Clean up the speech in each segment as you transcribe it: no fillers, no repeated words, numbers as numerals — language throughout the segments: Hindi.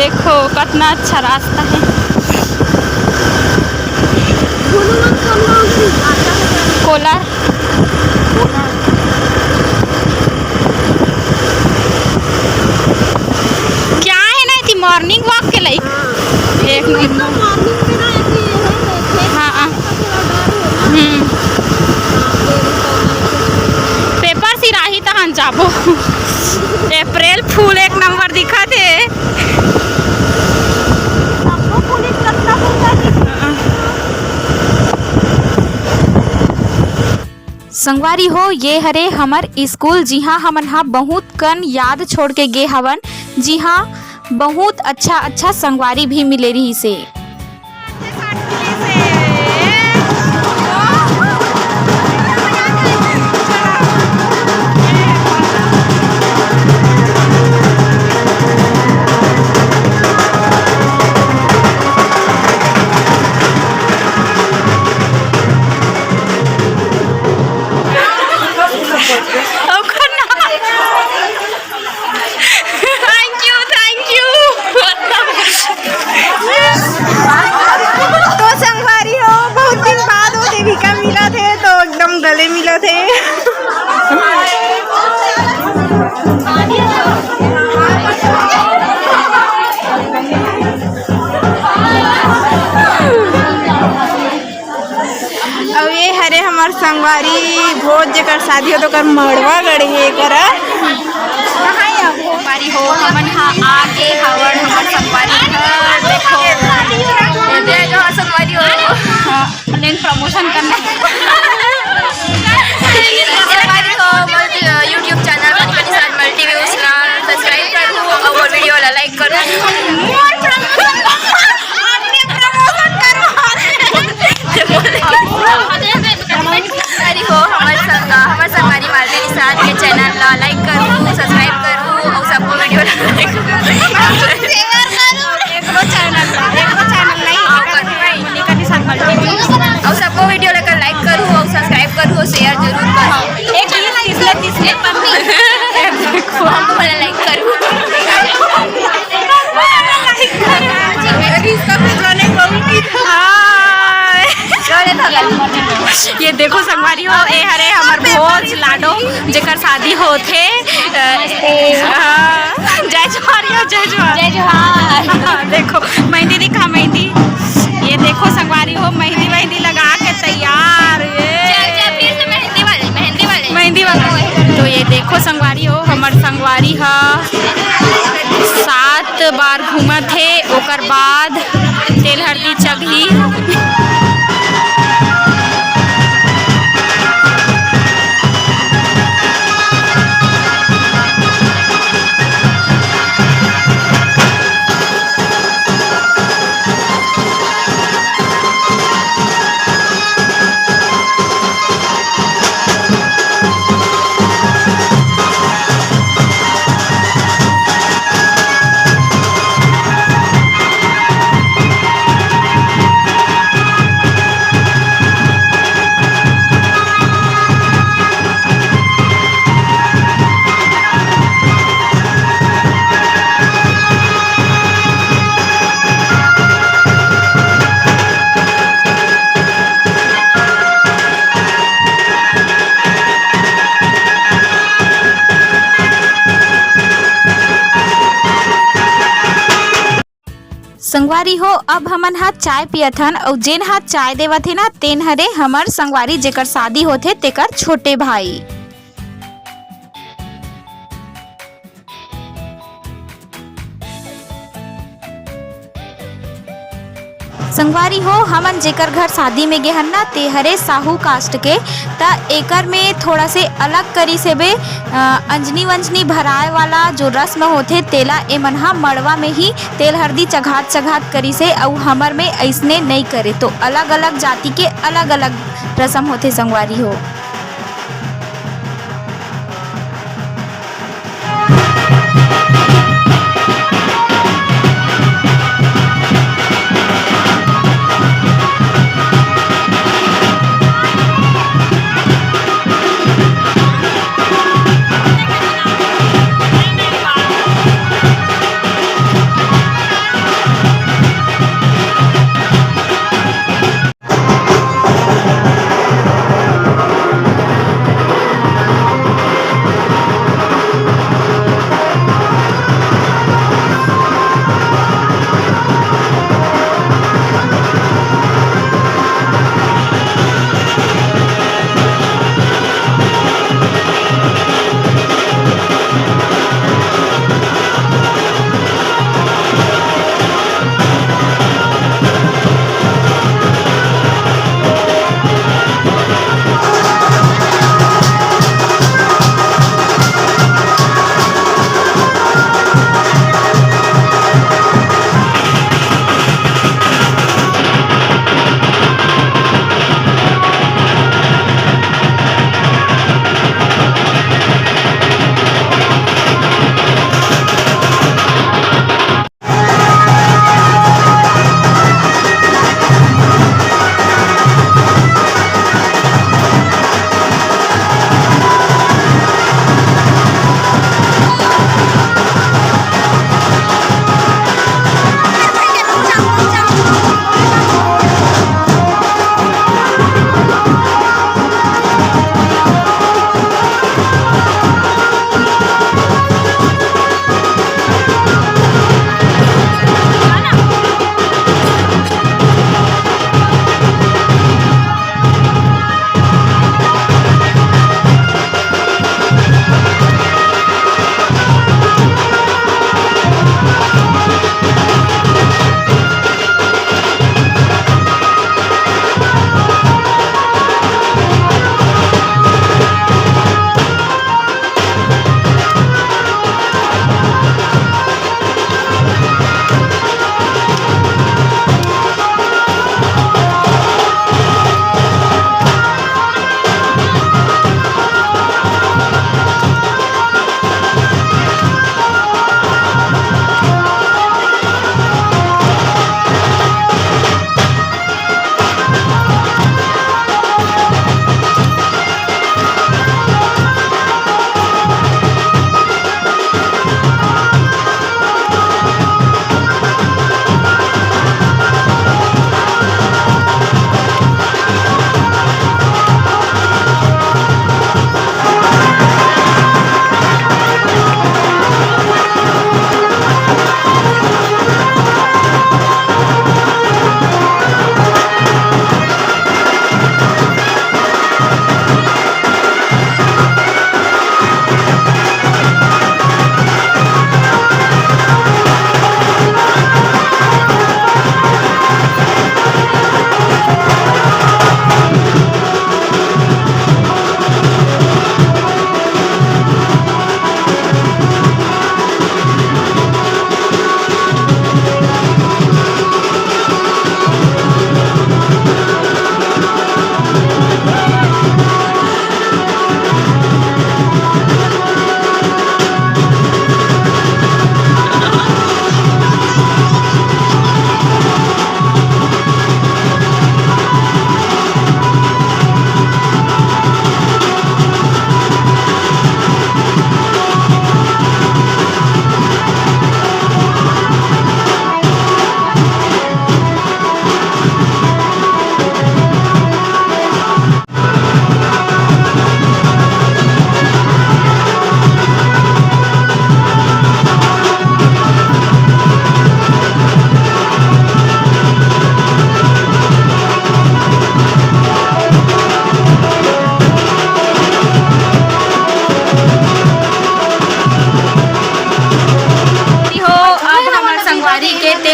देखो कितना अच्छा रास्ता है। कोलार क्या है ना थी मॉर्निंग वॉक के लिए एक हाँ पेपर सिराही तहन जाबो। अप्रैल फूल एक नंबर दिखा थे। संगवारी हो ये हरे हमर स्कूल। जी हाँ हमन हा बहुत कन याद छोड़ के गे हवन। जी हाँ बहुत अच्छा अच्छा संगवारी भी मिले रही से। गले मिला थे। अब ये हरे हमार संगवारी भोज जेकर शादी हो तो कर मड़वा गड़े है करा संगवारी हो हमन हा आगे हवन हमर संगवारी घर देखो जय जो संगवारी हो लेन प्रमोशन करना यूट्यूब चैनल मल्टीव्यूज ना सब्सक्राइब करो और वीडियो ला लाइक करो। हमारे संगवारी मालवी निषाद के चैनल ला लाइक करो सब्सक्राइब करो और सबको वीडियो ला लाइक करो और सबको वीडियो लेकर लाइक करो और सब्सक्राइब करो शेयर जरूर करो। हमको वाला लाइक करो। ये देखो संगवारी हो ए हरे हमर भोज लाडो जेकर शादी होथे। जय जोहार जय जोहार जय जोहार। देखो मेहंदी दिखा मेहंदी। ये देखो संगवारी हो मेहंदी वहंदी लगा के तैयार। मेहंदी वाला तो ये देखो संगवारी हो हमर संगवारी हा 7 बार घूमत थे ओकर बाद तेल हल्दी चघी। संगवारी हो अब हमन हा चाय पियथन और जेन हा चाय देवत थे ना तेन हरे हमर संगवारी जेकर शादी होथे तेकर छोटे भाई। संगवारी हो हमन जेकर घर शादी में गे हन ना ते हरे साहू कास्ट के ता एकर में थोड़ा से अलग करी से बे अंजनी वंजनी भराए वाला जो रस्म होथे तेला ए मन हा मड़वा में ही तेल हल्दी चघात चघात करी से और हमर में ऐसने नहीं करे। तो अलग अलग जाति के अलग अलग रस्म होथे संगवारी हो।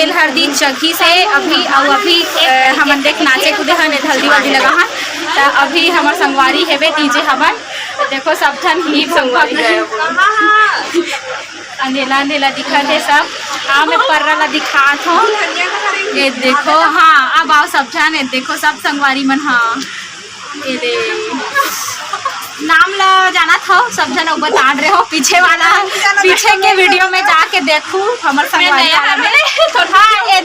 तेल हल्दी चघी से अभी हमन देख नाचे कूदे हन हल्दी वाल्दी लगा हन तो अभी हमार संगवारी हेबे डीजे हवन देखो सब ठन ही संगवारी अंधेला अंधेला दिखत है सब मैं पर्रा ला दिखात हूँ ये देखो हाँ अब आओ सब ठन देखो सब संगवारी मन हाँ ये दे नाम ला जाना था सब जन बता रहे हो पीछे के वीडियो में जाके देखूं हमारे संगवारी वाला में तो हाँ ये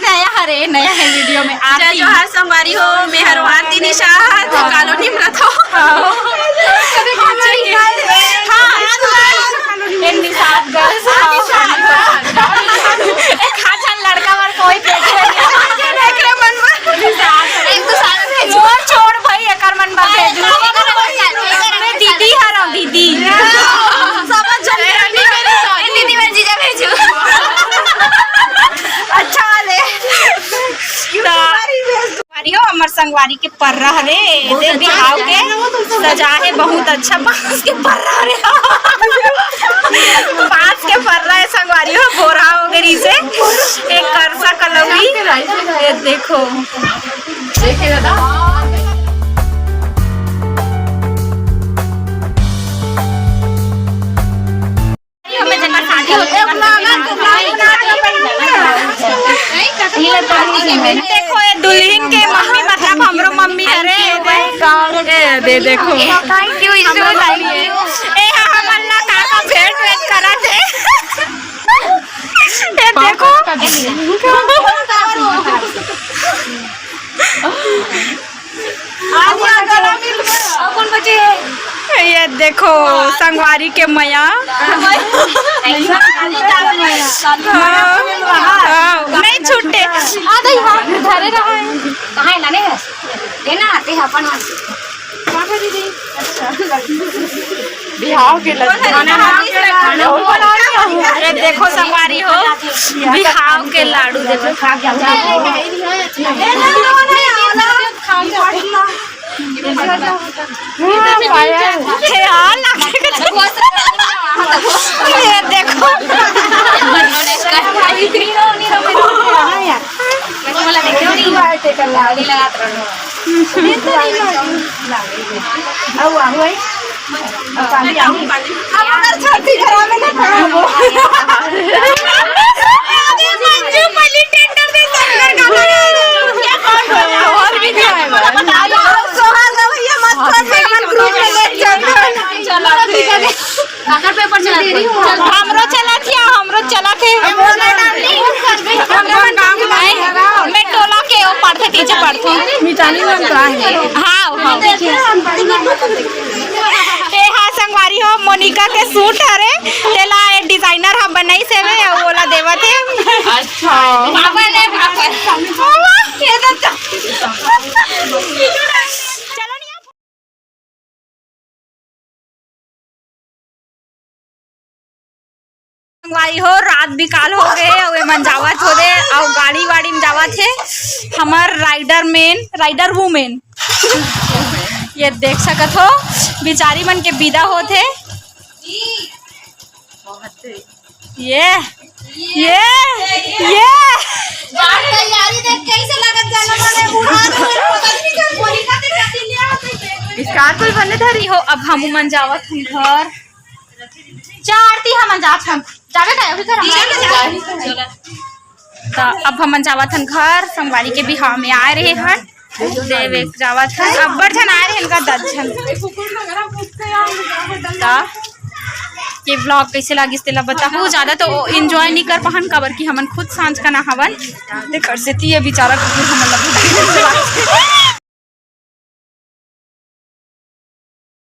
नया है वीडियो में आरती जो हर संगवारी हो मेहरवाती निशात कॉलोनी में था लड़का वर कोई छोड़ भाई एक मन दीदी हरो दीदी दीदी मैं जीजा भेजू अच्छा वाले हो हमार संगवारी के पर्रा रे दे बिहाव के सजा है बहुत अच्छा बांस के पर्रा रे बांस के पर्रा है संगवारी हो बोरा वगैरह से एक करसा कलौरी ये देखो देखे दादा हमें जगह शादी होती है देखो ये दुल्हन के मम्मी मतलब हमरो मम्मी अरे दे देखो thank you इसो thank U A हमन ना काका भेंट करा थे ये देखो कौन बचे ये देखो संगवारी के मैया नहीं छूटे धरे कहाँ लाने देना आते हैं अपन बिहाव के अरे देखो संगवारी हो बिहाव के लाडू देखो देखो पेपर हमरो चला थे मैं टोला के वो पढ़ते टीचर पढ़ते हाँ हाँ संगवारी हो मोनिका के सूट हरे तेला डिजाइनर हम बनाई से ओला देवत है अच्छा संगवारी हो रात बिकाल हो गए और मन जावत हो दे और गाड़ी वाड़ी में जावत है हमार राइडर वुमेन ये देख सकत हो बिचारी मन के विदा होते ये तैयारी देख कैसे लगत जाना माने बुढ़ा इसका कोई बने धरी हो अब हम मन जावत हम घर चारती हम जात हम जावे का अभी कर तो अब हम जावत हन घर संगवारी के बिहाव में आ रहे हन देवे जावत हन अब बढ़न आ रहे इनका दर्शन ये व्लॉग कैसे लगिस तेला बताहू ज्यादा तो एंजॉय नहीं कर पाहन काबर की हमन खुद सांझ का ना हवन ते कर सेती ये बेचारा कुकुर हमन लग